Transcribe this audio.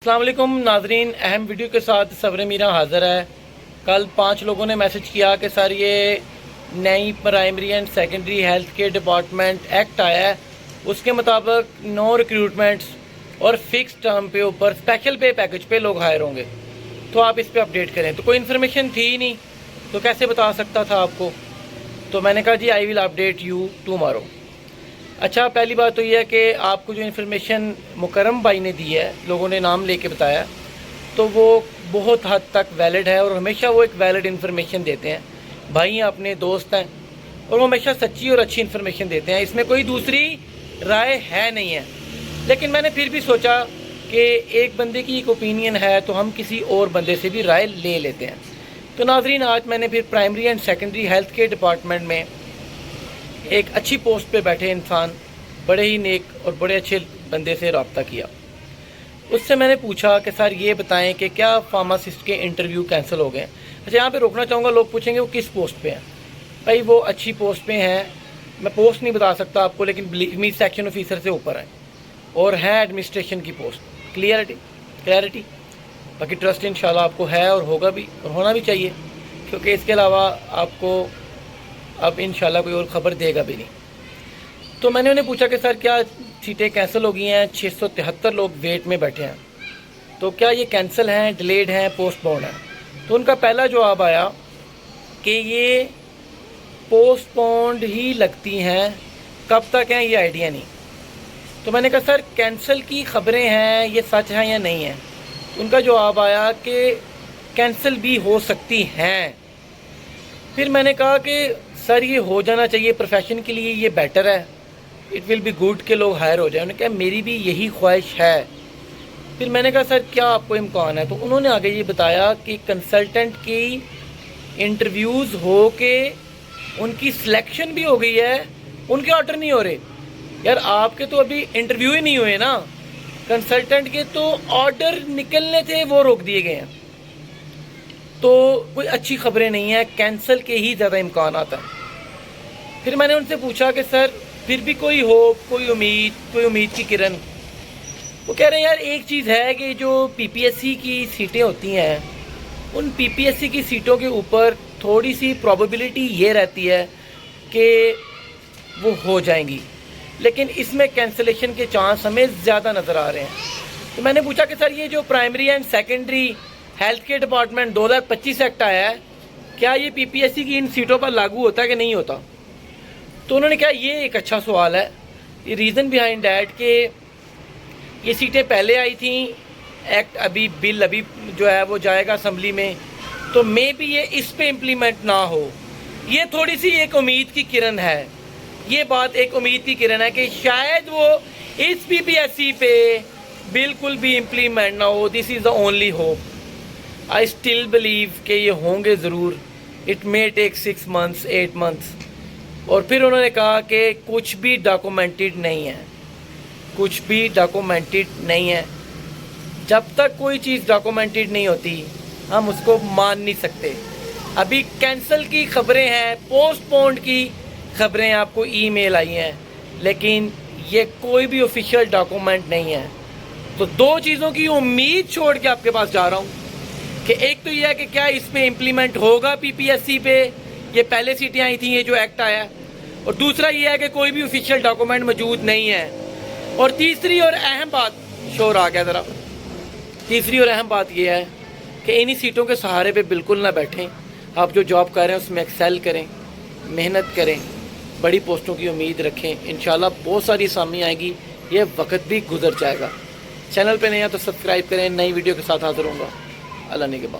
अस्सलाम वालेकुम नाजरीन, अहम वीडियो के साथ सब्र मीरा हाज़िर है। कल 5 लोगों ने मैसेज किया कि सर ये नई primary and secondary health care department act आया है, उसके मुताबिक नो रिक्रूटमेंट्स और फिक्स टर्म पे ऊपर स्पेशल पे पैकेज पे लोग हायर होंगे, तो आप इस पर अपडेट करें। तो कोई इन्फॉर्मेशन थी ही नहीं, तो कैसे बता सकता था आपको। तो मैंने कहा जी I will update you tomorrow. अच्छा, पहली बात तो ये है कि आपको जो इन्फॉर्मेशन मुकरम भाई ने दी है, लोगों ने नाम लेके बताया, तो वो बहुत हद तक वैलिड है और हमेशा वो एक वैलिड इन्फॉर्मेशन देते हैं। भाई हैं, अपने दोस्त हैं और वो हमेशा सच्ची और अच्छी इन्फॉर्मेशन देते हैं, इसमें कोई दूसरी राय है नहीं है। लेकिन मैंने फिर भी सोचा कि एक बंदे की एक ओपिनियन है तो हम किसी और बंदे से भी राय ले लेते हैं। तो नाजरीन, आज मैंने फिर primary and secondary health care department में एक अच्छी पोस्ट पे बैठे इंसान, बड़े ही नेक और बड़े अच्छे बंदे से रब्ता किया। उससे मैंने पूछा कि सर ये बताएं कि क्या फार्मासिस्ट के इंटरव्यू कैंसिल हो गए। अच्छा, यहाँ पे रोकना चाहूँगा, लोग पूछेंगे वो किस पोस्ट पे हैं। भाई वो अच्छी पोस्ट पे हैं, मैं पोस्ट नहीं बता सकता आपको, लेकिन बिलीव मी सेक्शन ऑफिसर से ऊपर हैं और हैं एडमिनिस्ट्रेशन की पोस्ट। क्लियरिटी बाकी ट्रस्ट इंशाल्लाह आपको है और होगा भी और होना भी चाहिए, क्योंकि इसके अलावा आपको अब इंशाल्लाह कोई और ख़बर देगा भी नहीं। तो मैंने उन्हें पूछा कि सर क्या सीटें कैंसिल हो गई हैं, 673 लोग वेट में बैठे हैं, तो क्या ये कैंसिल हैं, डिलेड हैं, पोस्टपोन्ड हैं। तो उनका पहला जवाब आया कि ये पोस्टपोन्ड ही लगती हैं, कब तक हैं ये आइडिया नहीं। तो मैंने कहा सर कैंसिल की ख़बरें हैं, ये सच हैं या नहीं है। उनका जवाब आया कि कैंसिल भी हो सकती हैं। फिर मैंने कहा कि सर ये हो जाना चाहिए, प्रोफेशन के लिए ये बेटर है, इट विल बी गुड के लोग हायर हो जाए। उन्होंने कहा मेरी भी यही ख्वाहिश है। फिर मैंने कहा सर क्या आपको इम्कान है। तो उन्होंने आगे ये बताया कि कंसल्टेंट की इंटरव्यूज़ हो के उनकी सिलेक्शन भी हो गई है, उनके ऑर्डर नहीं हो रहे। यार आपके तो अभी इंटरव्यू ही नहीं हुए ना, कंसल्टेंट के तो ऑर्डर निकलने थे, वो रोक दिए गए हैं। तो कोई अच्छी खबरें नहीं है, कैंसिल के ही ज़्यादा इम्कान आता है। फिर मैंने उनसे पूछा कि सर फिर भी कोई होप, कोई उम्मीद की किरण। वो कह रहे हैं यार एक चीज़ है कि जो पीपीएससी की सीटें होती हैं, उन पीपीएससी की सीटों के ऊपर थोड़ी सी प्रोबेबिलिटी ये रहती है कि वो हो जाएंगी, लेकिन इसमें कैंसिलेशन के चांस हमें ज़्यादा नज़र आ रहे हैं। तो मैंने पूछा कि सर ये जो primary and secondary health care department 2025 act आया है, क्या ये पीपीएससी की इन सीटों पर लागू होता है कि नहीं होता। तो उन्होंने कहा ये एक अच्छा सवाल है। ये रीज़न बिहाइंड डैट कि ये सीटें पहले आई थी, एक्ट बिल अभी जो है वो जाएगा असम्बली में, तो मे भी ये इस पे इम्प्लीमेंट ना हो। ये थोड़ी सी एक उम्मीद की किरण है, ये बात एक उम्मीद की किरण है कि शायद वो इस पीपीएससी पे बिल्कुल भी इम्प्लीमेंट ना हो। This is the only hope. I still believe कि ये होंगे ज़रूर। It may take 6 months 8 months। और फिर उन्होंने कहा कि कुछ भी डॉक्यूमेंटेड नहीं है, कुछ भी डॉक्यूमेंटेड नहीं है। जब तक कोई चीज़ डॉक्यूमेंटेड नहीं होती हम उसको मान नहीं सकते। अभी कैंसिल की खबरें हैं, पोस्टपोन्ड की खबरें आपको ईमेल आई हैं, लेकिन ये कोई भी ऑफिशियल डॉक्यूमेंट नहीं है। तो 2 चीज़ों की उम्मीद छोड़ के आपके पास जा रहा हूँ कि एक तो ये है कि क्या इस पर इम्प्लीमेंट होगा पीपीएससी पे, ये पहले सीटें आई थी, ये जो एक्ट आया, और दूसरा ये है कि कोई भी ऑफिशियल डॉक्यूमेंट मौजूद नहीं है। और तीसरी और अहम बात, शोर आ गया ज़रा, तीसरी और अहम बात ये है कि इन्हीं सीटों के सहारे पे बिल्कुल ना बैठें। आप जो जॉब कर रहे हैं उसमें एक्सेल करें, मेहनत करें, बड़ी पोस्टों की उम्मीद रखें। इंशाल्लाह बहुत सारी असामी आएगी, ये वक्त भी गुजर जाएगा। चैनल पे नहीं है तो सब्सक्राइब करें, नई वीडियो के साथ हाजिर होऊंगा। अल्लाह ने के बाद।